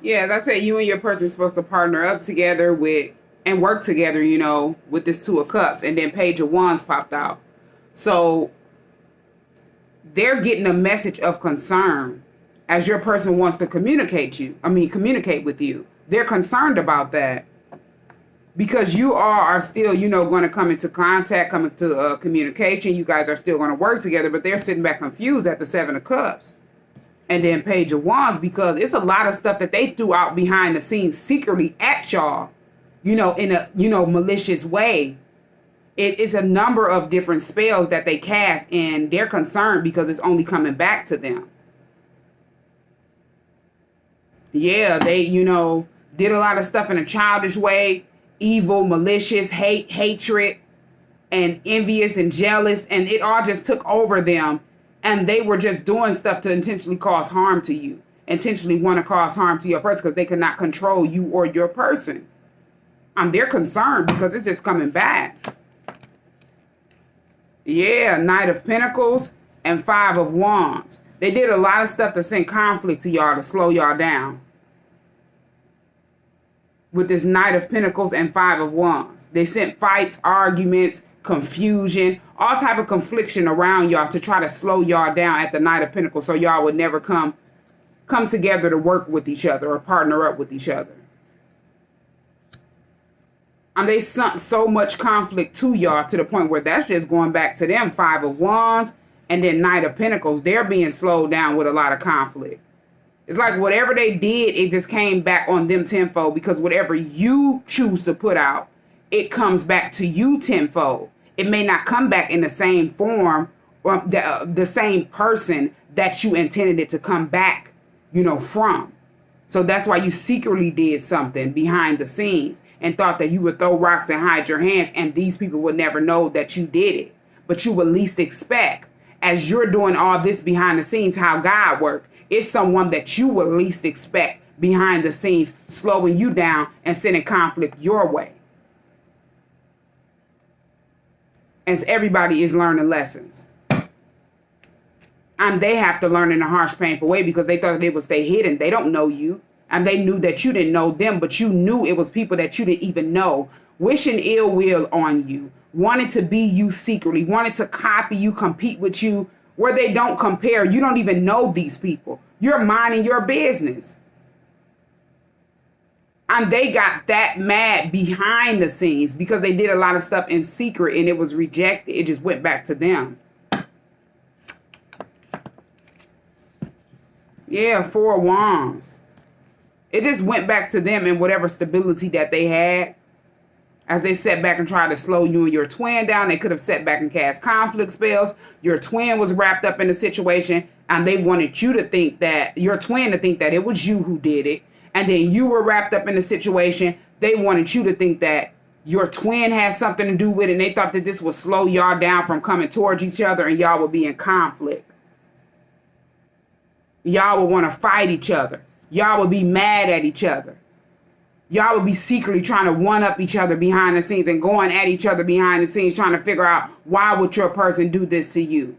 Yeah, as I said, you and your person is supposed to partner up together with and work together, you know, with this Two of Cups, and then Page of Wands popped out. So they're getting a message of concern as your person wants to communicate with you. They're concerned about that because you all are still, you know, going to come into contact, come into communication. You guys are still going to work together, but they're sitting back confused at the Seven of Cups. And then Page of Wands, because it's a lot of stuff that they threw out behind the scenes secretly at y'all, you know, in a, you know, malicious way. It's a number of different spells that they cast, and they're concerned because it's only coming back to them. Yeah, they, you know, did a lot of stuff in a childish way, evil, malicious, hatred, and envious and jealous, and it all just took over them. And they were just doing stuff to intentionally cause harm to you, intentionally want to cause harm to your person because they could not control you or your person. They're concerned because it's just coming back. Yeah, Knight of Pentacles and Five of Wands. They did a lot of stuff to send conflict to y'all, to slow y'all down. With this Knight of Pentacles and Five of Wands. They sent fights, arguments, confusion, all type of confliction around y'all to try to slow y'all down at the Knight of Pentacles so y'all would never come together to work with each other or partner up with each other. They sent so much conflict to y'all to the point where that's just going back to them. Five of Wands and then Knight of Pentacles. They're being slowed down with a lot of conflict. It's like whatever they did, it just came back on them tenfold, because whatever you choose to put out, it comes back to you tenfold. It may not come back in the same form or the same person that you intended it to come back, you know, from. So that's why you secretly did something behind the scenes and thought that you would throw rocks and hide your hands and these people would never know that you did it. But you would least expect, as you're doing all this behind the scenes, how God works. It's someone that you would least expect behind the scenes, slowing you down and sending conflict your way. As everybody is learning lessons. And they have to learn in a harsh, painful way because they thought they would stay hidden. They don't know you. And they knew that you didn't know them, but you knew it was people that you didn't even know, wishing ill will on you, wanted to be you secretly, wanted to copy you, compete with you, where they don't compare. You don't even know these people. You're minding your business. And they got that mad behind the scenes because they did a lot of stuff in secret and it was rejected. It just went back to them. Yeah, Four of Wands. It just went back to them and whatever stability that they had. As they sat back and tried to slow you and your twin down, they could have sat back and cast conflict spells. Your twin was wrapped up in the situation and they wanted you to think that, your twin to think that it was you who did it. And then you were wrapped up in the situation. They wanted you to think that your twin had something to do with it. And they thought that this would slow y'all down from coming towards each other and y'all would be in conflict. Y'all would want to fight each other. Y'all would be mad at each other. Y'all would be secretly trying to one-up each other behind the scenes and going at each other behind the scenes, trying to figure out why would your person do this to you.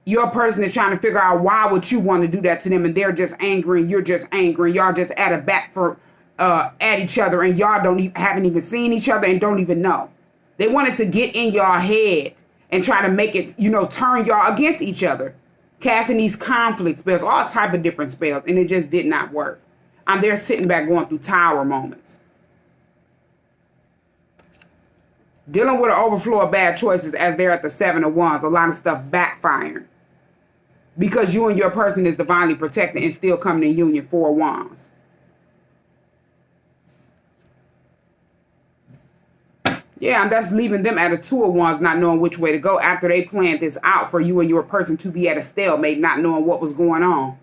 Your person is trying to figure out why would you want to do that to them, and they're just angry and you're just angry. Y'all just at a back for at each other, and y'all haven't even seen each other and don't even know. They wanted to get in y'all head and try to make it, you know, turn y'all against each other, casting these conflict spells, all type of different spells, and it just did not work. And they're sitting back going through tower moments. Dealing with an overflow of bad choices as they're at the Seven of Wands. A lot of stuff backfiring. Because you and your person is divinely protected and still coming in union. Four of Wands. Yeah, and that's leaving them at a Two of Wands, not knowing which way to go after they planned this out for you and your person to be at a stalemate, not knowing what was going on.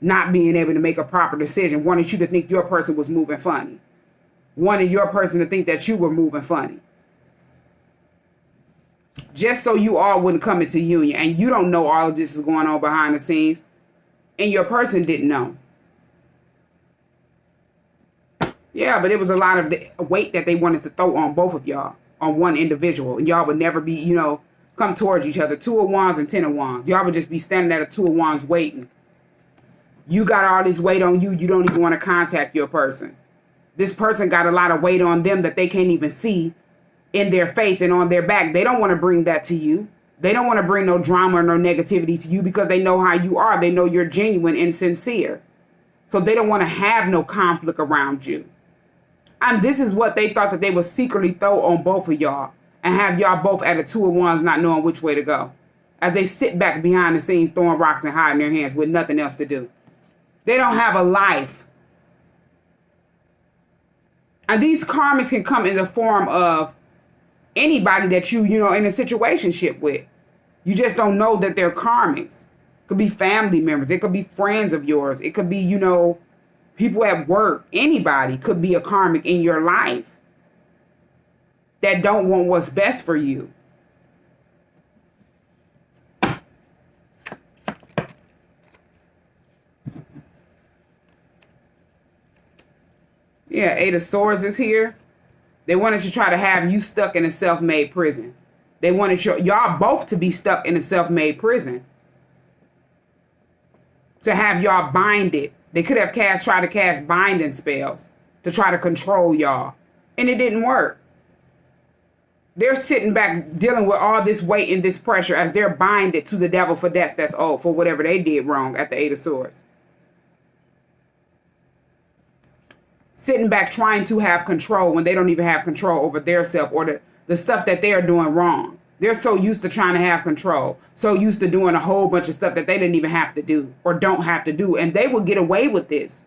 Not being able to make a proper decision. Wanted you to think your person was moving funny. Wanted your person to think that you were moving funny. Just so you all wouldn't come into union. And you don't know all of this is going on behind the scenes. And your person didn't know. Yeah, but it was a lot of the weight that they wanted to throw on both of y'all. On one individual. And y'all would never be, you know, come towards each other. Two of Wands and Ten of Wands. Y'all would just be standing at a Two of Wands waiting. You got all this weight on you. You don't even want to contact your person. This person got a lot of weight on them that they can't even see in their face and on their back. They don't want to bring that to you. They don't want to bring no drama or no negativity to you because they know how you are. They know you're genuine and sincere. So they don't want to have no conflict around you. And this is what they thought that they would secretly throw on both of y'all and have y'all both at a 2 of wands not knowing which way to go. As they sit back behind the scenes throwing rocks and hiding their hands with nothing else to do. They don't have a life. And these karmics can come in the form of anybody that you know, in a situationship with. You just don't know that they're karmics. It could be family members. It could be friends of yours. It could be, you know, people at work. Anybody could be a karmic in your life that don't want what's best for you. Yeah, 8 of Swords is here. They wanted to try to have you stuck in a self-made prison. They wanted y'all both to be stuck in a self-made prison. To have y'all binded. They could have tried to cast binding spells to try to control y'all. And it didn't work. They're sitting back dealing with all this weight and this pressure as they're binded to the devil for debts that's owed for whatever they did wrong at the 8 of Swords. Sitting back trying to have control when they don't even have control over their self or the stuff that they're doing wrong. They're so used to trying to have control, so used to doing a whole bunch of stuff that they didn't even have to do or don't have to do, and they will get away with this.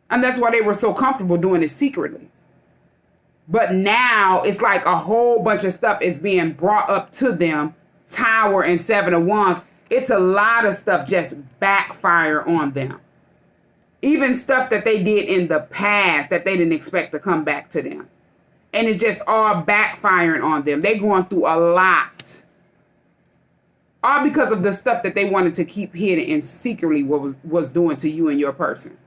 And that's why they were so comfortable doing it secretly. But now it's like a whole bunch of stuff is being brought up to them. Tower and 7 of Wands. It's a lot of stuff just backfire on them. Even stuff that they did in the past that they didn't expect to come back to them. And it's just all backfiring on them. They're going through a lot. All because of the stuff that they wanted to keep hidden and secretly what was doing to you and your person.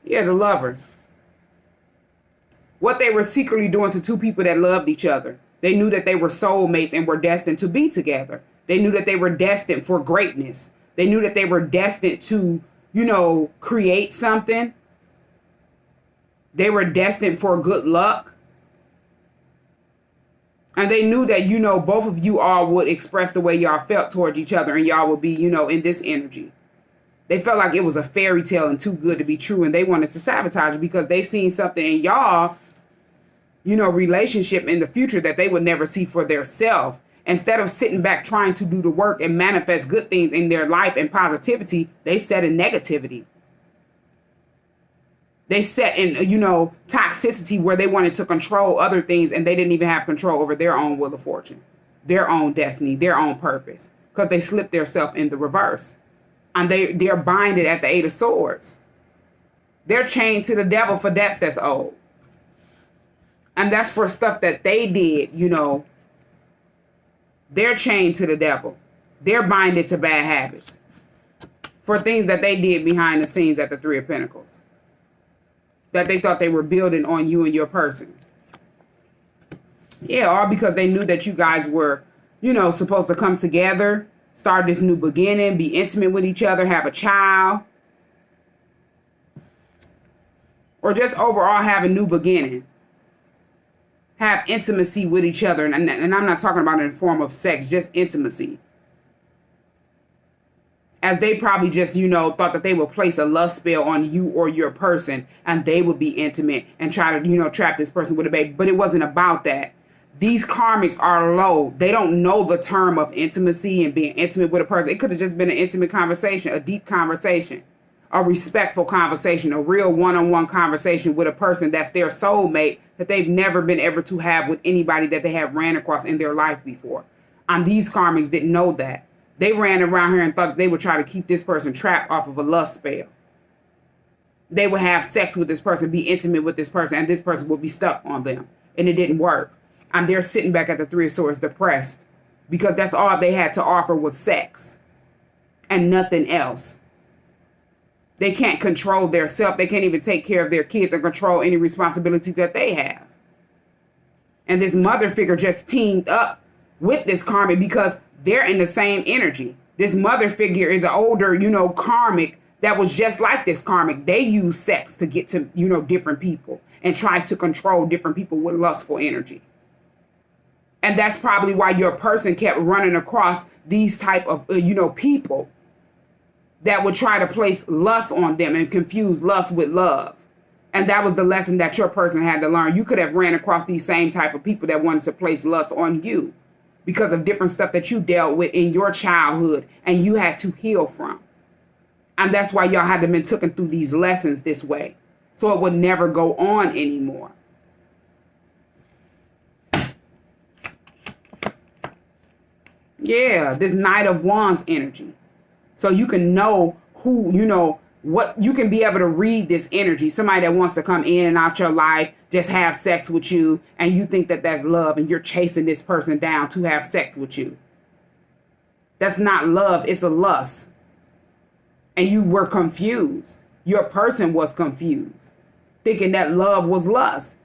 Yeah, the Lovers. What they were secretly doing to 2 people that loved each other. They knew that they were soulmates and were destined to be together. They knew that they were destined for greatness. They knew that they were destined to, you know, create something. They were destined for good luck. And they knew that, you know, both of you all would express the way y'all felt towards each other and y'all would be, you know, in this energy. They felt like it was a fairy tale and too good to be true, and they wanted to sabotage it because they seen something in y'all, you know, relationship in the future that they would never see for themselves. Instead of sitting back trying to do the work and manifest good things in their life and positivity, they set in negativity. They set in, you know, toxicity where they wanted to control other things and they didn't even have control over their own will of fortune, their own destiny, their own purpose, because they slipped themselves in the reverse. And they're binded at the 8 of Swords. They're chained to the devil for debts that's owed. And that's for stuff that they did, you know. They're chained to the devil. They're binded to bad habits for things that they did behind the scenes at the 3 of Pentacles. That they thought they were building on you and your person. Yeah, all because they knew that you guys were, you know, supposed to come together, start this new beginning, be intimate with each other, have a child. Or just overall have a new beginning. Have intimacy with each other. And I'm not talking about in the form of sex, just intimacy. As they probably just, you know, thought that they would place a lust spell on you or your person and they would be intimate and try to, you know, trap this person with a baby. But it wasn't about that. These karmics are low. They don't know the term of intimacy and being intimate with a person. It could have just been an intimate conversation, a deep conversation, a respectful conversation, a real one-on-one conversation with a person that's their soulmate that they've never been able to have with anybody that they have ran across in their life before. And these karmics didn't know that. They ran around here and thought they would try to keep this person trapped off of a lust spell. They would have sex with this person, be intimate with this person, and this person would be stuck on them. And it didn't work. And they're sitting back at the 3 of Swords depressed because that's all they had to offer was sex and nothing else. They can't control their self. They can't even take care of their kids and control any responsibilities that they have. And this mother figure just teamed up with this karmic because they're in the same energy. This mother figure is an older, you know, karmic that was just like this karmic. They use sex to get to, you know, different people and try to control different people with lustful energy. And that's probably why your person kept running across these type of, you know, people that would try to place lust on them and confuse lust with love. And that was the lesson that your person had to learn. You could have ran across these same type of people that wanted to place lust on you because of different stuff that you dealt with in your childhood and you had to heal from. And that's why y'all had to been taken through these lessons this way, so it would never go on anymore. Yeah, this Knight of Wands energy. So you can know who, you know, what you can be able to read this energy. Somebody that wants to come in and out your life, just have sex with you, and you think that that's love, and you're chasing this person down to have sex with you. That's not love, it's a lust. And you were confused. Your person was confused, thinking that love was lust,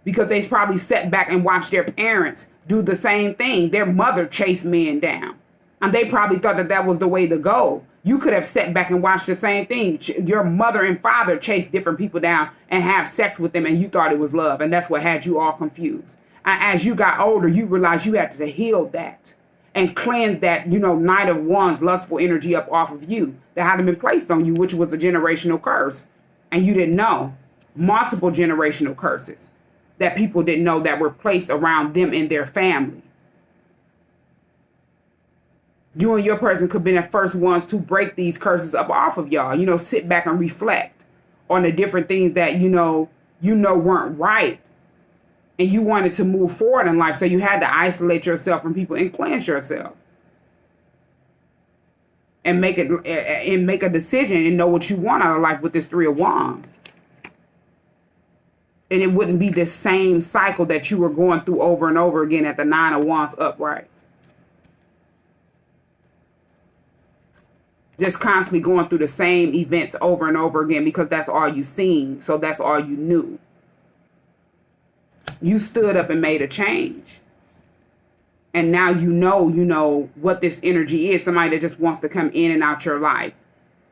because they probably sat back and watched their parents do the same thing. Their mother chased men down, and they probably thought that that was the way to go. You could have sat back and watched the same thing. Your mother and father chased different people down and have sex with them, and you thought it was love, and that's what had you all confused. And as you got older, you realized you had to heal that and cleanse that, you know, Knight of Wands lustful energy up off of you that had been placed on you, which was a generational curse, and you didn't know. Multiple generational curses that people didn't know that were placed around them and their family. You and your person could be the first ones to break these curses up off of y'all. You know, sit back and reflect on the different things that, you know weren't right. And you wanted to move forward in life. So you had to isolate yourself from people and cleanse yourself. And make a decision and know what you want out of life with this Three of Wands. And it wouldn't be the same cycle that you were going through over and over again at the Nine of Wands upright. Just constantly going through the same events over and over again because that's all you seen. So that's all you knew. You stood up and made a change. And now you know what this energy is. Somebody that just wants to come in and out your life.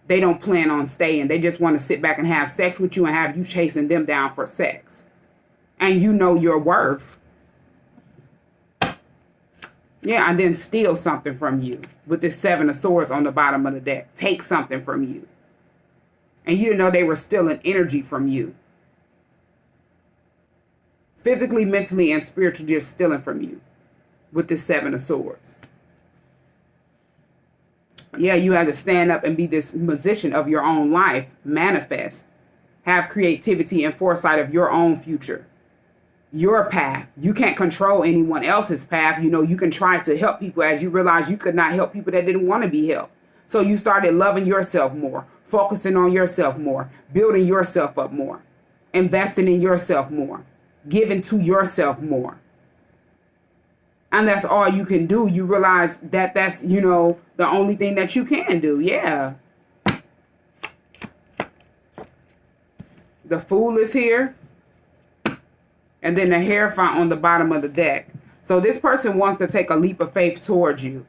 They don't plan on staying. They just want to sit back and have sex with you and have you chasing them down for sex. And you know your worth. Yeah, and then steal something from you with this Seven of Swords on the bottom of the deck. Take something from you. And you didn't know they were stealing energy from you. Physically, mentally, and spiritually, just stealing from you with this Seven of Swords. Yeah, you had to stand up and be this musician of your own life. Manifest. Have creativity and foresight of your own future. Your path. You can't control anyone else's path. You know, you can try to help people as you realize you could not help people that didn't want to be helped. So you started loving yourself more, focusing on yourself more, building yourself up more, investing in yourself more, giving to yourself more. And that's all you can do. You realize that that's, you know, the only thing that you can do. Yeah. The Fool is here. And then the Hierophant on the bottom of the deck. So this person wants to take a leap of faith towards you.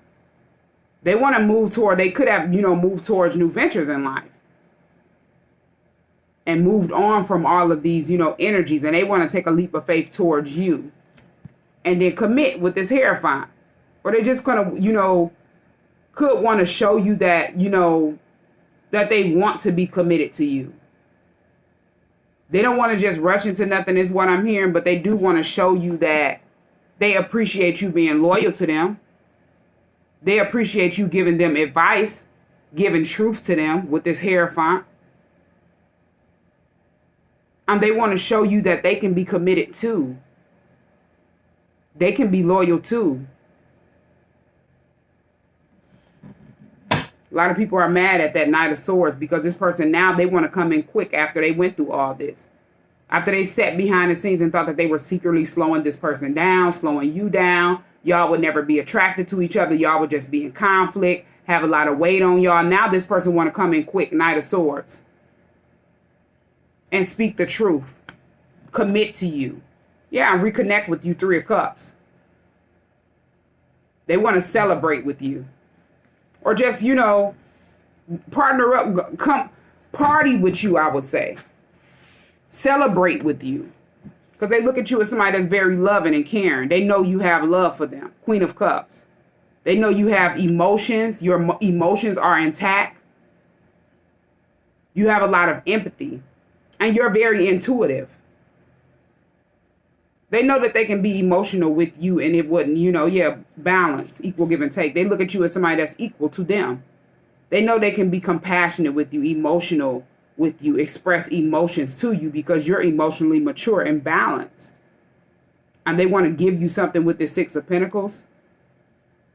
They want to move toward, they could have, moved towards new ventures in life. And moved on from all of these, energies. And they want to take a leap of faith towards you. And then commit with this Hierophant. Or they're just going to, could want to show you that, that they want to be committed to you. They don't want to just rush into nothing is what I'm hearing, but they do want to show you that they appreciate you being loyal to them. They appreciate you giving them advice, giving truth to them with this Hierophant. And they want to show you that they can be committed too. They can be loyal too. A lot of people are mad at that Knight of Swords because this person now they want to come in quick after they went through all this. After they sat behind the scenes and thought that they were secretly slowing this person down, slowing you down. Y'all would never be attracted to each other. Y'all would just be in conflict, have a lot of weight on y'all. Now this person want to come in quick, Knight of Swords. And speak the truth. Commit to you. Yeah, and reconnect with you, Three of Cups. They want to celebrate with you. or just, you know, partner up, come party with you, I would say. Celebrate with you. Because they look at you as somebody that's very loving and caring. They know you have love for them. Queen of Cups. They know you have emotions. Your emotions are intact. You have a lot of empathy. And you're very intuitive. They know that they can be emotional with you and it wouldn't, you know, balance, equal give and take. They look at you as somebody that's equal to them. They know they can be compassionate with you, emotional with you, express emotions to you because you're emotionally mature and balanced. And they want to give you something with this Six of Pentacles.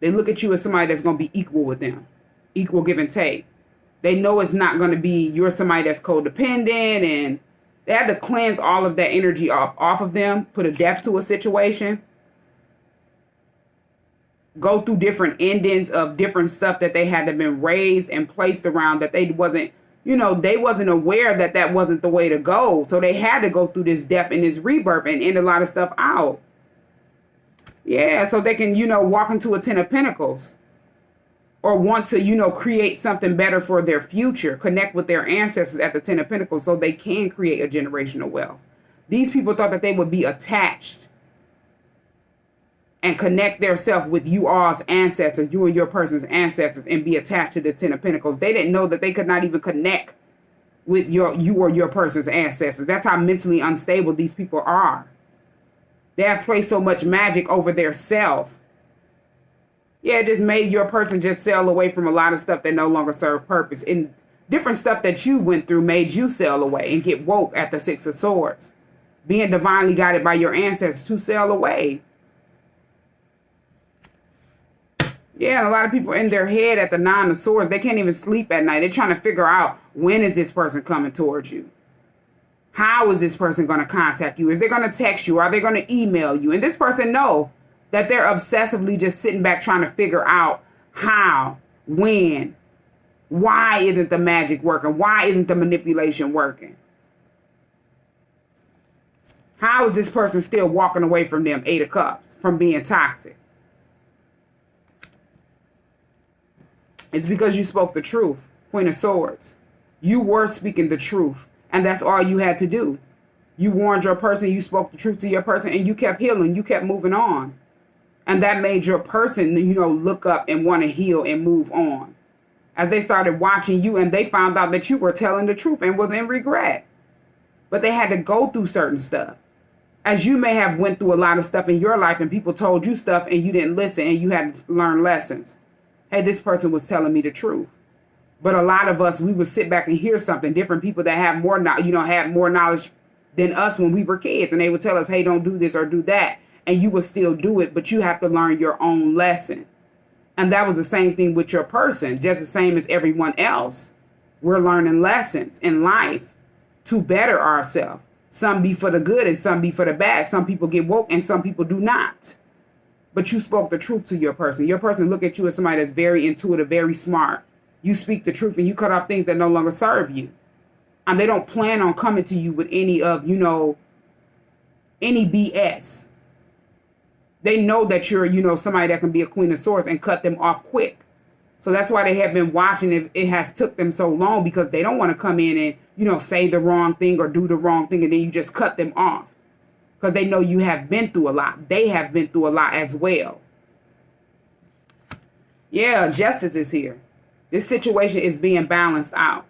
They look at you as somebody that's going to be equal with them, equal give and take. They know it's not going to be you're somebody that's codependent, and they have to cleanse all of that energy off of them, put a depth to a situation, go through different endings of different stuff that they had to been raised and placed around that they wasn't, you know, they wasn't aware that that wasn't the way to go. So they had to go through this death and this rebirth and end a lot of stuff out. Yeah, so they can, you know, walk into a Ten of Pentacles. Or want to, you know, create something better for their future. Connect with their ancestors at the Ten of Pentacles so they can create a generational wealth. These people thought that they would be attached and connect theirself with you all's ancestors, you and your person's ancestors, and be attached to the Ten of Pentacles. They didn't know that they could not even connect with you or your person's ancestors. That's how mentally unstable these people are. They have placed so much magic over their self. Yeah, it just made your person just sail away from a lot of stuff that no longer serve purpose. And different stuff that you went through made you sail away and get woke at the Six of Swords. Being divinely guided by your ancestors to sail away. Yeah, and a lot of people in their head at the Nine of Swords, they can't even sleep at night. They're trying to figure out, when is this person coming towards you? How is this person going to contact you? Is they going to text you? Are they going to email you? And this person know that they're obsessively just sitting back trying to figure out how, when, why isn't the magic working? Why isn't the manipulation working? How is this person still walking away from them? Eight of Cups, from being toxic. It's because you spoke the truth. Queen of Swords. You were speaking the truth, and that's all you had to do. You warned your person, you spoke the truth to your person, and you kept healing. You kept moving on. And that made your person, you know, look up and want to heal and move on. As they started watching you and they found out that you were telling the truth and was in regret. But they had to go through certain stuff. As you may have went through a lot of stuff in your life and people told you stuff and you didn't listen and you had to learn lessons. Hey, this person was telling me the truth. But a lot of us, we would sit back and hear something. Different people that have more, had more knowledge than us when we were kids. And they would tell us, hey, don't do this or do that. And you will still do it, but you have to learn your own lesson. And that was the same thing with your person, just the same as everyone else. We're learning lessons in life to better ourselves. Some be for the good and some be for the bad. Some people get woke and some people do not. But you spoke the truth to your person. Your person look at you as somebody that's very intuitive, very smart. You speak the truth and you cut off things that no longer serve you. And they don't plan on coming to you with any of, you know, any BS. They know that you're, you know, somebody that can be a Queen of Swords and cut them off quick. So that's why they have been watching. It has took them so long because they don't want to come in and, you know, say the wrong thing or do the wrong thing and then you just cut them off. Because they know you have been through a lot. They have been through a lot as well. Yeah, justice is here. This situation is being balanced out.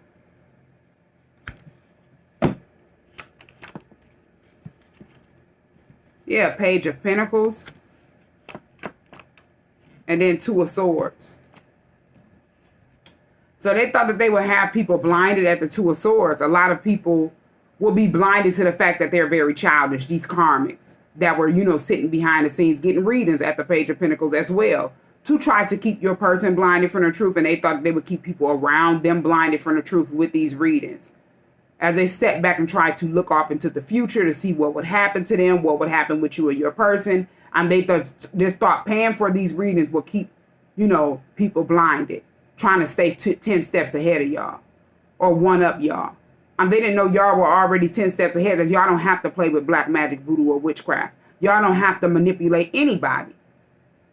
Yeah, Page of Pentacles. And then Two of Swords. So they thought that they would have people blinded at the Two of Swords. A lot of people will be blinded to the fact that they're very childish. These karmics that were, you know, sitting behind the scenes getting readings at the Page of Pentacles as well. To try to keep your person blinded from the truth. And they thought they would keep people around them blinded from the truth with these readings. As they sat back and tried to look off into the future to see what would happen to them, what would happen with you or your person. And they thought paying for these readings will keep, you know, people blinded. Trying to stay 10 steps ahead of y'all. Or one up y'all. And they didn't know y'all were already 10 steps ahead because y'all don't have to play with black magic, voodoo, or Witchcraft. Y'all don't have to manipulate anybody.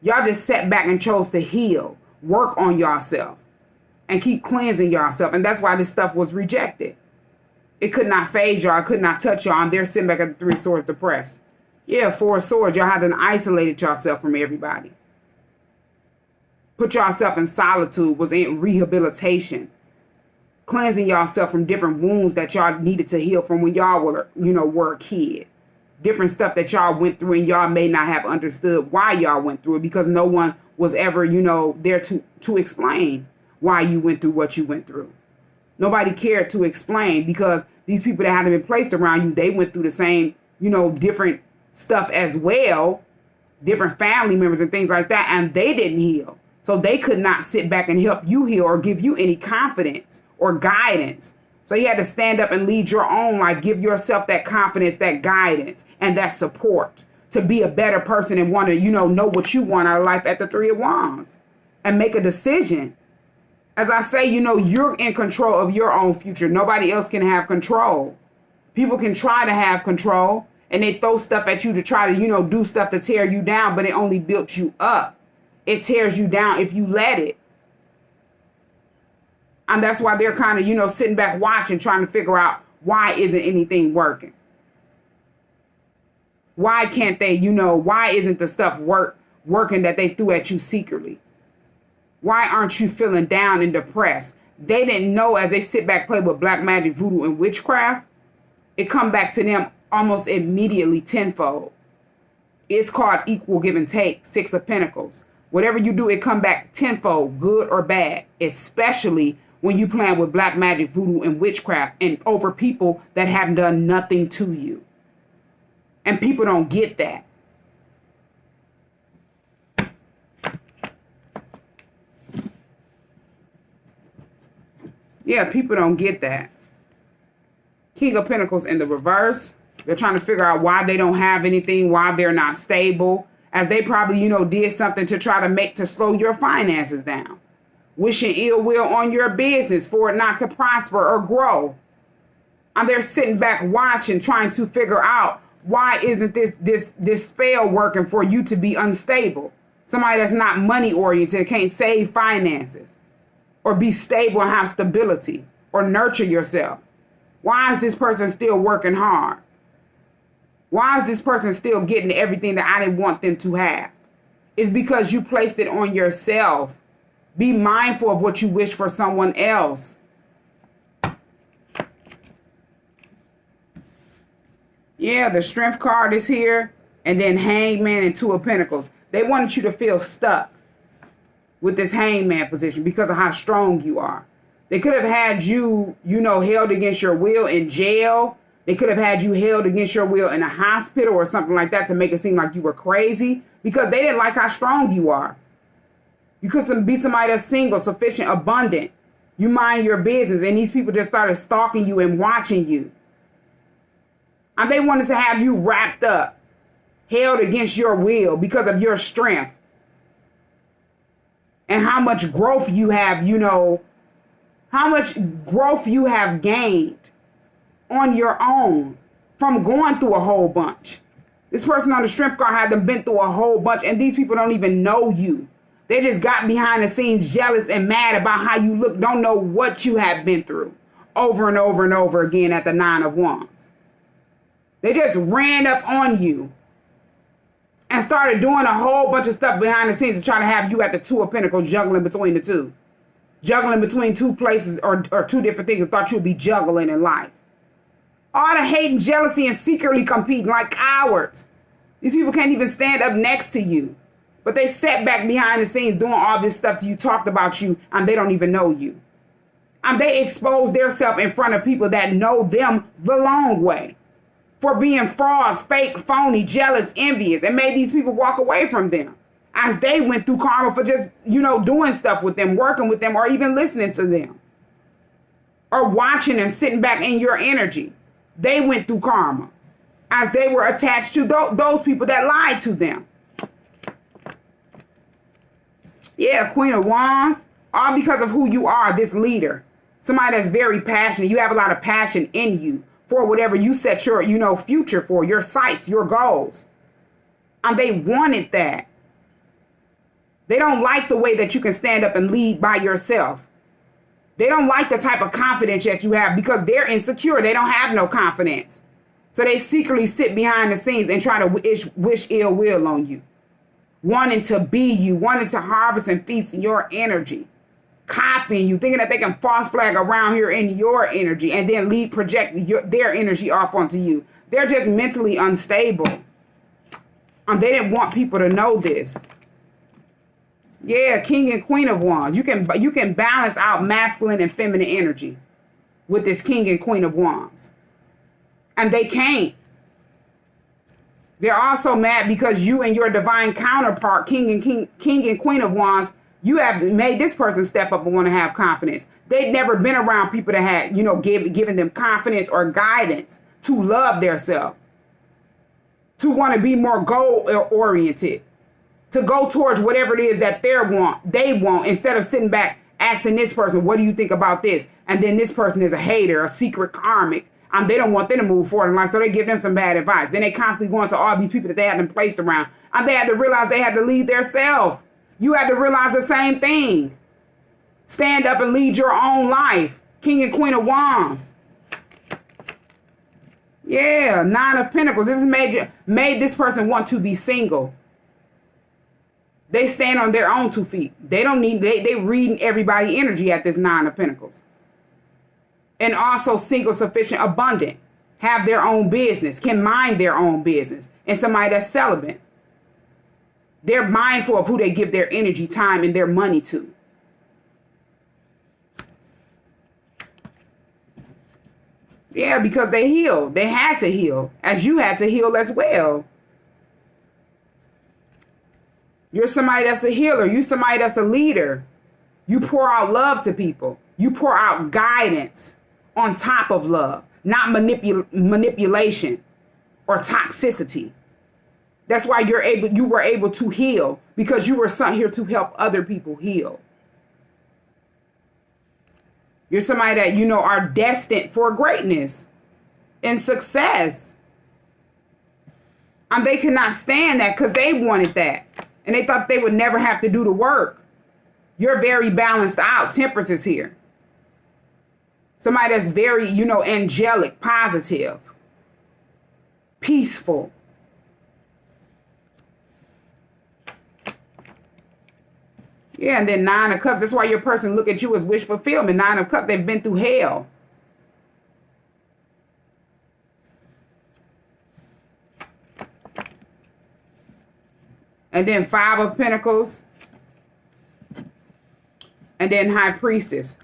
Y'all just sat back and chose to heal. work on yourself and keep cleansing yourself. And that's why this stuff was rejected. It could not phase y'all. It could not touch y'all. And they're sitting back at the 3 swords depressed. Yeah, 4 swords. Y'all had to isolate yourself from everybody. Put yourself in solitude, was in rehabilitation. Cleansing yourself from different wounds that y'all needed to heal from when y'all were a kid. Different stuff that y'all went through and y'all may not have understood why y'all went through it because no one was ever, there to explain why you went through what you went through. Nobody cared to explain because these people that hadn't been placed around you, they went through the same, different stuff as well, different family members and things like that, and they didn't heal. So they could not sit back and help you heal or give you any confidence or guidance. So you had to stand up and lead your own life, give yourself that confidence, that guidance, and that support to be a better person and want to, know what you want out of life at the 3 of Wands and make a decision. As I say, you're in control of your own future. Nobody else can have control. People can try to have control and they throw stuff at you to try to, do stuff to tear you down, but it only built you up. It tears you down if you let it. And that's why they're kind of, sitting back watching, trying to figure out why isn't anything working? Why can't they, why isn't the stuff working that they threw at you secretly? Why aren't you feeling down and depressed? They didn't know as they sit back, play with black magic, voodoo, and witchcraft, it come back to them almost immediately tenfold. It's called equal give and take, 6 of Pentacles. Whatever you do, it come back tenfold, good or bad, especially when you playing with black magic, voodoo, and witchcraft and over people that have done nothing to you. And people don't get that. Yeah, people don't get that. King of Pentacles in the reverse. They're trying to figure out why they don't have anything, why they're not stable, as they probably, did something to try to slow your finances down. Wishing ill will on your business for it not to prosper or grow. And they're sitting back watching, trying to figure out why isn't this spell working for you to be unstable? Somebody that's not money oriented, can't save finances or be stable and have stability or nurture yourself. Why is this person still working hard? Why is this person still getting everything that I didn't want them to have? It's because you placed it on yourself. Be mindful of what you wish for someone else. Yeah, the Strength card is here. And then Hangman and 2 of Pentacles. They wanted you to feel stuck with this Hangman position because of how strong you are. They could have had you, held against your will in jail. They could have had you held against your will in a hospital or something like that to make it seem like you were crazy because they didn't like how strong you are. You could be somebody that's single, sufficient, abundant. You mind your business, and these people just started stalking you and watching you. And they wanted to have you wrapped up, held against your will because of your strength. And how much growth you have, how much growth you have gained on your own from going through a whole bunch. This person on the Strength card had them been through a whole bunch, and these people don't even know you. They just got behind the scenes jealous and mad about how you look, don't know what you have been through over and over and over again at the 9 of Wands. They just ran up on you and started doing a whole bunch of stuff behind the scenes to try to have you at the 2 of Pentacles juggling between the two. Juggling between 2 places or 2 different things and thought you'd be juggling in life. All the hate and jealousy and secretly competing like cowards. These people can't even stand up next to you. But they sat back behind the scenes doing all this stuff to you, talked about you, and they don't even know you. And they expose themselves in front of people that know them the long way for being frauds, fake, phony, jealous, envious, and made these people walk away from them as they went through karma for just, doing stuff with them, working with them, or even listening to them or watching and sitting back in your energy. They went through karma as they were attached to those people that lied to them. Yeah, Queen of Wands, all because of who you are, this leader. Somebody that's very passionate. You have a lot of passion in you for whatever you set your, future for, your sights, your goals. And they wanted that. They don't like the way that you can stand up and lead by yourself. They don't like the type of confidence that you have because they're insecure. They don't have no confidence. So they secretly sit behind the scenes and try to wish ill will on you. Wanting to be you, wanting to harvest and feast your energy. Copying you, thinking that they can false flag around here in your energy and then project their energy off onto you. They're just mentally unstable. They didn't want people to know this. Yeah, King and Queen of Wands. You can balance out masculine and feminine energy with this King and Queen of Wands. And they can't. They're also mad because you and your divine counterpart, King and Queen of Wands, you have made this person step up and want to have confidence. They've never been around people that had, given them confidence or guidance to love themselves, to want to be more goal oriented, to go towards whatever it is that they want, instead of sitting back asking this person, what do you think about this? And then this person is a hater, a secret karmic. They don't want them to move forward in life, so they give them some bad advice. Then they constantly going to all these people that they have been placed around. And they had to realize they had to lead themselves. You had to realize the same thing. Stand up and lead your own life. King and Queen of Wands. Yeah, Nine of Pentacles. This has made this person want to be single. They stand on their own 2 feet. They don't need, they reading everybody energy at this Nine of Pentacles. And also single, sufficient, abundant. Have their own business. Can mind their own business. And somebody that's celibate. They're mindful of who they give their energy, time, and their money to. Yeah, because they healed. They had to heal. As you had to heal as well. You're somebody that's a healer. You're somebody that's a leader. You pour out love to people. You pour out guidance on top of love. Not manipulation or toxicity. That's why you were able to heal, because you were sent here to help other people heal. You're somebody that, are destined for greatness and success. And they could not stand that because they wanted that. And they thought they would never have to do the work. You're very balanced out. Temperance is here. Somebody that's very, angelic, positive, peaceful. Yeah, and then Nine of Cups. That's why your person look at you as wish fulfillment. Nine of Cups, they've been through hell. And then Five of Pentacles. And then High Priestess.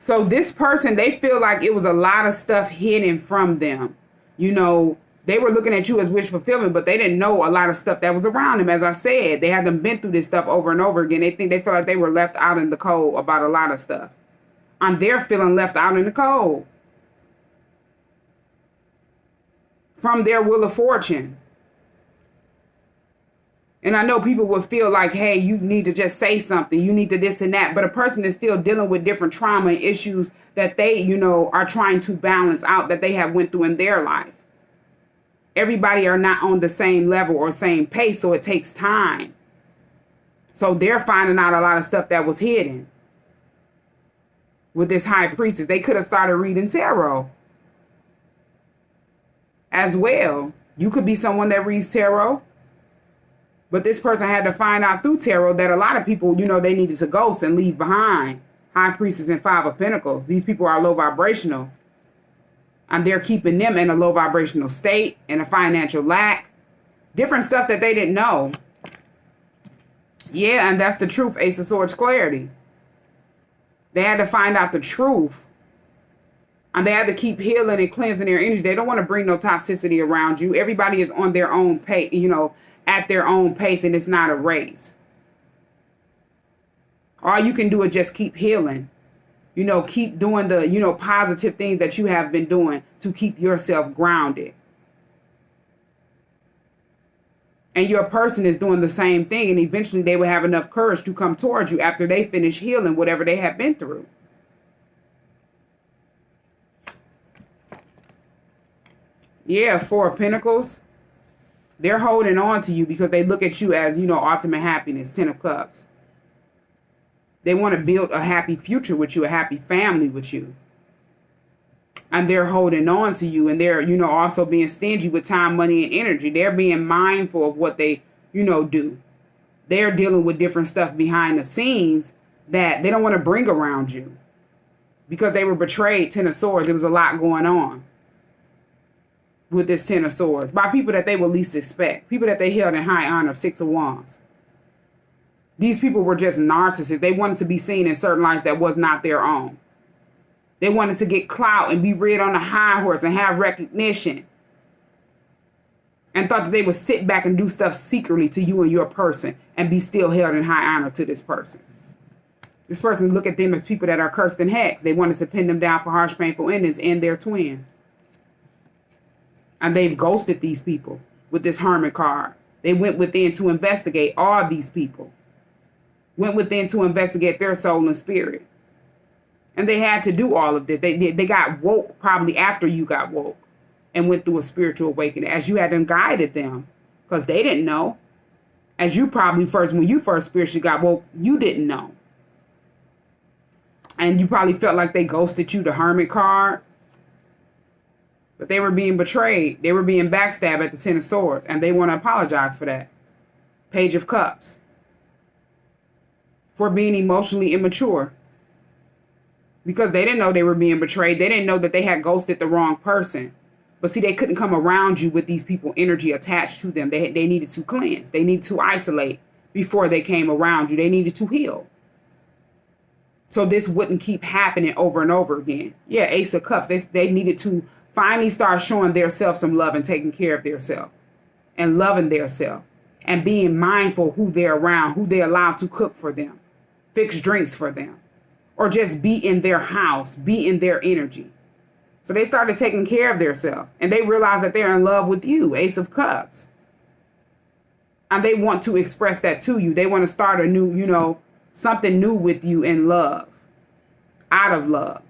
So this person, they feel like it was a lot of stuff hidden from them. They were looking at you as wish fulfillment, but they didn't know a lot of stuff that was around them. As I said, they hadn't been through this stuff over and over again. They feel like they were left out in the cold about a lot of stuff. And they're feeling left out in the cold from their wheel of fortune. And I know people will feel like, hey, you need to just say something. You need to this and that. But a person is still dealing with different trauma and issues that they, are trying to balance out, that they have went through in their life. Everybody are not on the same level or same pace, so it takes time. So they're finding out a lot of stuff that was hidden. With this High Priestess, they could have started reading tarot as well. You could be someone that reads tarot. But this person had to find out through tarot that a lot of people, they needed to ghost and leave behind. High Priestess and Five of Pentacles. These people are low vibrational. And they're keeping them in a low vibrational state, in a financial lack. Different stuff that they didn't know. Yeah, and that's the truth. Ace of Swords, clarity. They had to find out the truth. And they had to keep healing and cleansing their energy. They don't want to bring no toxicity around you. Everybody is on their own pace, at their own pace, and it's not a race. All you can do is just keep healing. Keep doing the, positive things that you have been doing to keep yourself grounded. And your person is doing the same thing, and eventually they will have enough courage to come towards you after they finish healing whatever they have been through. Yeah, Four of Pentacles. They're holding on to you because they look at you as, ultimate happiness, 10 of Cups. They want to build a happy future with you, a happy family with you. And they're holding on to you, and they're, also being stingy with time, money, and energy. They're being mindful of what they, do. They're dealing with different stuff behind the scenes that they don't want to bring around you because they were betrayed, 10 of Swords. There was a lot going on with this 10 of Swords by people that they would least expect, people that they held in high honor, 6 of Wands. These people were just narcissists. They wanted to be seen in certain lights that was not their own. They wanted to get clout and be rid on a high horse and have recognition. And thought that they would sit back and do stuff secretly to you and your person and be still held in high honor to this person. This person look at them as people that are cursed and hexed. They wanted to pin them down for harsh, painful endings and their twin. And they've ghosted these people with this Hermit card. They went within to investigate all these people. Went within to investigate their soul and spirit. And they had to do all of this. They got woke probably after you got woke and went through a spiritual awakening as you had guided them because they didn't know. As you probably when you first spiritually got woke, you didn't know. And you probably felt like they ghosted you, the Hermit card. But they were being betrayed. They were being backstabbed at the 10 of Swords. And they want to apologize for that. Page of Cups. For being emotionally immature. Because they didn't know they were being betrayed. They didn't know that they had ghosted the wrong person. But see, they couldn't come around you with these people energy attached to them. They needed to cleanse. They needed to isolate before they came around you. They needed to heal. So this wouldn't keep happening over and over again. Yeah, Ace of Cups. They needed to finally start showing themselves some love and taking care of themselves. And loving themselves. And being mindful who they're around. Who they allow to cook for them. Fix drinks for them. Or just be in their house, be in their energy. So they started taking care of themselves. And they realized that they're in love with you, Ace of Cups. And they want to express that to you. They want to start a new, something new with you in love. Out of love.